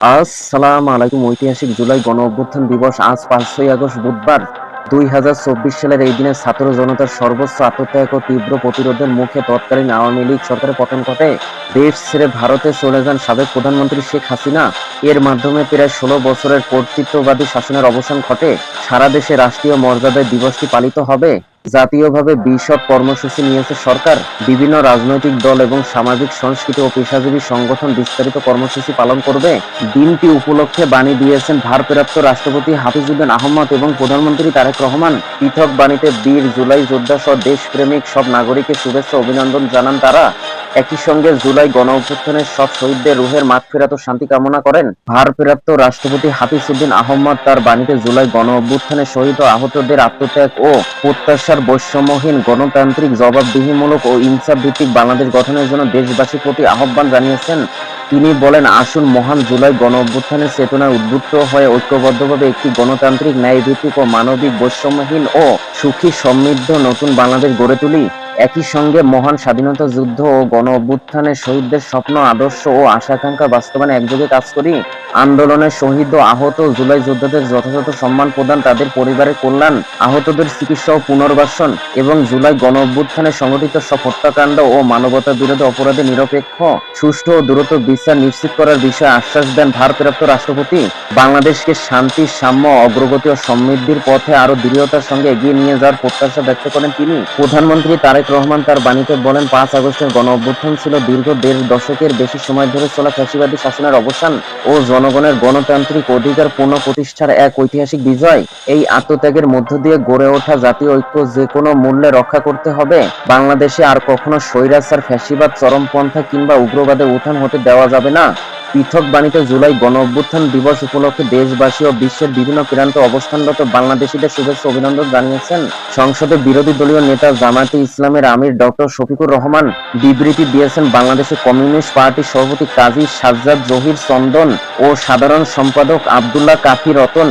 আসসালামু আলাইকুম। ঐতিহাসিক জুলাই গণঅভ্যুত্থান দিবস আজ ৫ই আগস্ট বুধবার ২০২৪ সালের এই দিনে ছাত্র জনতার সর্বোচ্চ আত্মত্যাগ ও তীব্র প্রতিরোধের মুখে তৎকালীন আওয়ামী লীগ সরকারের পতন ঘটে। দেশ ছেড়ে ভারতে চলে যান সাবেক প্রধানমন্ত্রী শেখ হাসিনা। এর মাধ্যমে প্রায় ১৬ বছরের কর্তৃত্ববাদী শাসনের অবসান ঘটে। সারা দেশে রাষ্ট্রীয় মর্যাদায় দিবসটি পালিত হবে। জাতীয়ভাবে বিশদ কর্মসূচি নিয়েছে সরকার। বিভিন্ন রাজনৈতিক দল এবং সামাজিক সংস্কৃতি ও পেশাজীবী সংগঠন বিস্তারিত কর্মসূচি পালন করবে। দিনটি উপলক্ষে বাণী দিয়েছেন ভারপ্রাপ্ত রাষ্ট্রপতি হাফিজউদ্দিন আহমদ এবং প্রধানমন্ত্রী তারেক রহমান। পৃথক বাণীতে বীর জুলাই যোদ্ধা সহ দেশপ্রেমিক সব নাগরিকের শুভেচ্ছা অভিনন্দন জানান তারা। একই সঙ্গে জুলাই গণঅভ্যুত্থানের সব শহীদদের রুহের মাগফিরাত ও শান্তি কামনা করেন। ভারপ্রাপ্ত রাষ্ট্রপতি হাফিজউদ্দিন আহমদ তার বাণীতে জুলাই গণঅভ্যুত্থানে শহীদ ও আহতদের আত্মত্যাগ ও প্রত্যাশার বৈষম্যহীন গণতান্ত্রিক জবাবদিহিমূলক ও ইনসাফ ভিত্তিক বাংলাদেশ গঠনের জন্য দেশবাসীর প্রতি আহ্বান জানিয়েছেন। তিনি বলেন, আসুন মহান জুলাই গণঅভ্যুত্থানের চেতনায় উদ্বুদ্ধ হয়ে ঐক্যবদ্ধভাবে একটি গণতান্ত্রিক, ন্যায়ভিত্তিক ও মানবিক বৈষম্যহীন ও সুখী সমৃদ্ধ নতুন বাংলাদেশ গড়ে তুলি। একই সঙ্গে মহান স্বাধীনতা যুদ্ধ ও গণঅভ্যুত্থানের শহীদদের স্বপ্ন, আদর্শ ও আশা-আকাঙ্ক্ষা বাস্তবায়নে একযোগে কাজ করি। আন্দোলনের শহীদ ও আহত জুলাই যোদ্ধাদের যথাযথ সম্মান প্রদান, তাদের পরিবারের কল্যাণ, আহতদের চিকিৎসা ও পুনর্বাসন এবং জুলাই গণঅভ্যুত্থানে সংঘটিত সব হত্যাকাণ্ড ও মানবতা বিরোধী অপরাধের নিরপেক্ষ, সুষ্ঠু ও দ্রুত বিচার নিশ্চিত করার বিষয়ে আশ্বাস দেন ভারপ্রাপ্ত রাষ্ট্রপতি। বাংলাদেশকে শান্তি, সাম্য, অগ্রগতি ও সমৃদ্ধির পথে আরো দৃঢ়তার সঙ্গে এগিয়ে নিয়ে যাওয়ার প্রত্যাশা ব্যক্ত করেন তিনি। প্রধানমন্ত্রী তারেক রহমান তার বাণীতে বলেন, ৫ আগস্টের গণঅভ্যুত্থান ছিল দীর্ঘ ১.৫ দশকের বেশি সময় ধরে চলা ফ্যাসিবাদী শাসনের অবসান ও জনগণের গণতান্ত্রিক অধিকার পুনঃপ্রতিষ্ঠার এক ঐতিহাসিক বিজয়। এই আত্মত্যাগের মধ্য দিয়ে গড়ে ওঠা জাতীয় ঐক্য যে কোনো মূল্যে রক্ষা করতে হবে। বাংলাদেশে আর কখনো স্বৈরাচার, ফ্যাসিবাদ, চরমপন্থা কিংবা উগ্রবাদের উত্থান হতে দেওয়া যাবে না। পৃথক বাণীতে জুলাই গণঅভ্যুত্থান দিবস উপলক্ষে দেশবাসী ও বিশ্বের বিভিন্ন প্রান্তে অবস্থানরত বাংলাদেশিদের শুভেচ্ছা অভিনন্দন জানিয়েছেন। সংসদে বিরোধী দলীয় নেতা জামায়াতে ইসলামের আমির ডক্টর শফিকুর রহমান। বিবৃতি দিয়েছেন বাংলাদেশ কমিউনিস্ট পার্টির সভাপতি কাজী সাজ্জাদ জহির চন্দন ও সাধারণ সম্পাদক আব্দুল্লাহ কাফি রতন।